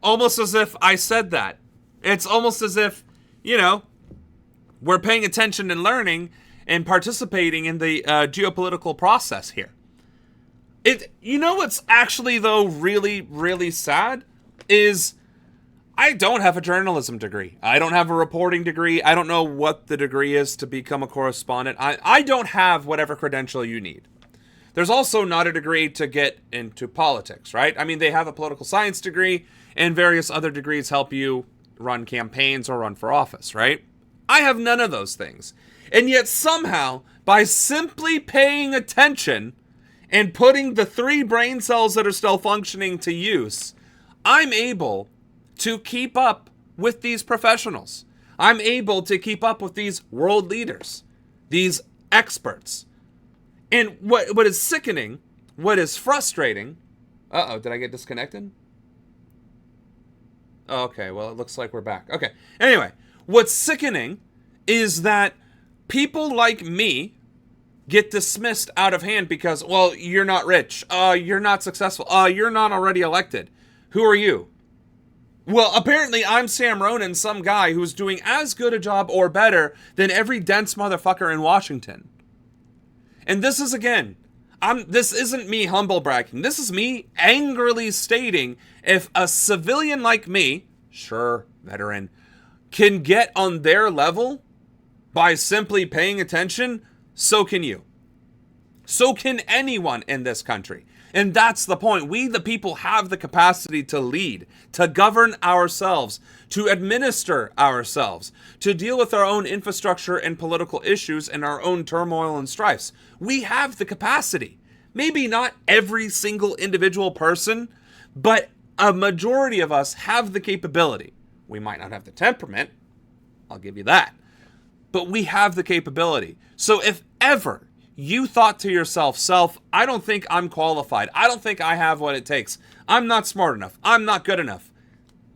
Almost as if I said that. It's almost as if, we're paying attention and learning and participating in the geopolitical process here. What's actually, though, really, really sad is I don't have a journalism degree. I don't have a reporting degree. I don't know what the degree is to become a correspondent. I don't have whatever credential you need. There's also not a degree to get into politics, right? I mean, they have a political science degree, and various other degrees help you run campaigns or run for office, right? I have none of those things. And yet somehow, by simply paying attention and putting the 3 brain cells that are still functioning to use, I'm able to keep up with these professionals. I'm able to keep up with these world leaders, these experts. And what is sickening, what is frustrating... did I get disconnected? Okay, well, it looks like we're back. Okay, anyway, what's sickening is that people like me get dismissed out of hand because, well, you're not rich, you're not successful, you're not already elected. Who are you? Well, apparently I'm Sam Ronan, some guy who's doing as good a job or better than every dense motherfucker in Washington. And this is, again, this isn't me humble bragging. This is me angrily stating, if a civilian like me, sure, veteran, can get on their level by simply paying attention, so can you. So can anyone in this country. And that's the point. We, the people, have the capacity to lead, to govern ourselves, to administer ourselves, to deal with our own infrastructure and political issues and our own turmoil and strifes. We have the capacity. Maybe not every single individual person, but a majority of us have the capability. We might not have the temperament, I'll give you that, but we have the capability. So if ever you thought to yourself, I don't think I'm qualified, I don't think I have what it takes, I'm not smart enough, I'm not good enough,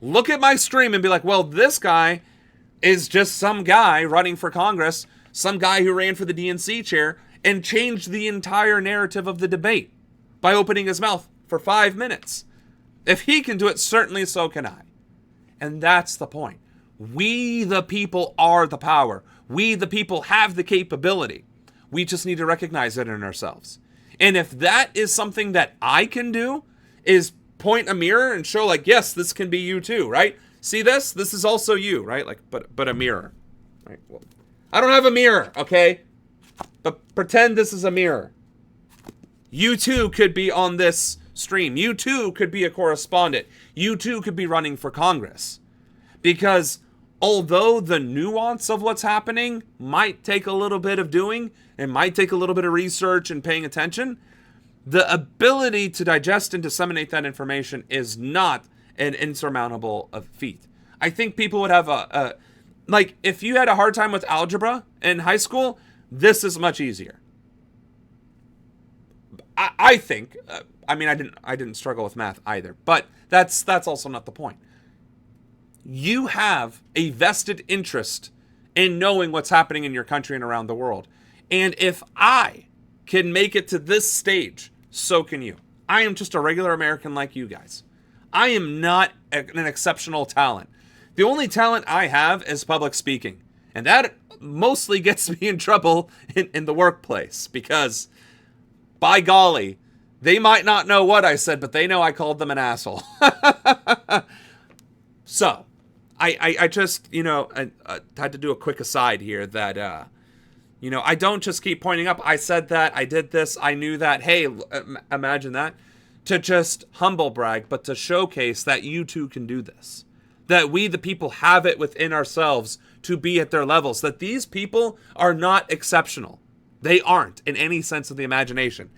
look at my stream and be like, well, this guy is just some guy running for Congress, some guy who ran for the DNC chair and changed the entire narrative of the debate by opening his mouth for 5 minutes. If he can do it, certainly so can I. And that's the point. We, the people, are the power. We, the people, have the capability. We just need to recognize it in ourselves. And if that is something that I can do, is point a mirror and show, like, yes, this can be you too, right? See this? This is also you, right? Like, but a mirror, right? Well, I don't have a mirror, okay? But pretend this is a mirror. You too could be on this stream. You too could be a correspondent. You too could be running for Congress. Because although the nuance of what's happening might take a little bit of doing, it might take a little bit of research and paying attention, the ability to digest and disseminate that information is not an insurmountable feat. I think people would have like, if you had a hard time with algebra in high school, this is much easier. I think, I mean, I didn't struggle with math either, but that's also not the point. You have a vested interest in knowing what's happening in your country and around the world. And if I can make it to this stage, so can you. I am just a regular American like you guys. I am not an exceptional talent. The only talent I have is public speaking. And that mostly gets me in trouble in the workplace because, by golly, they might not know what I said, but they know I called them an asshole. So, I just, I had to do a quick aside here that, I don't just keep pointing up, I said that, I did this, I knew that, hey, imagine that, to just humble brag, but to showcase that you too can do this. That we, the people, have it within ourselves to be at their levels. That these people are not exceptional. They aren't in any sense of the imagination.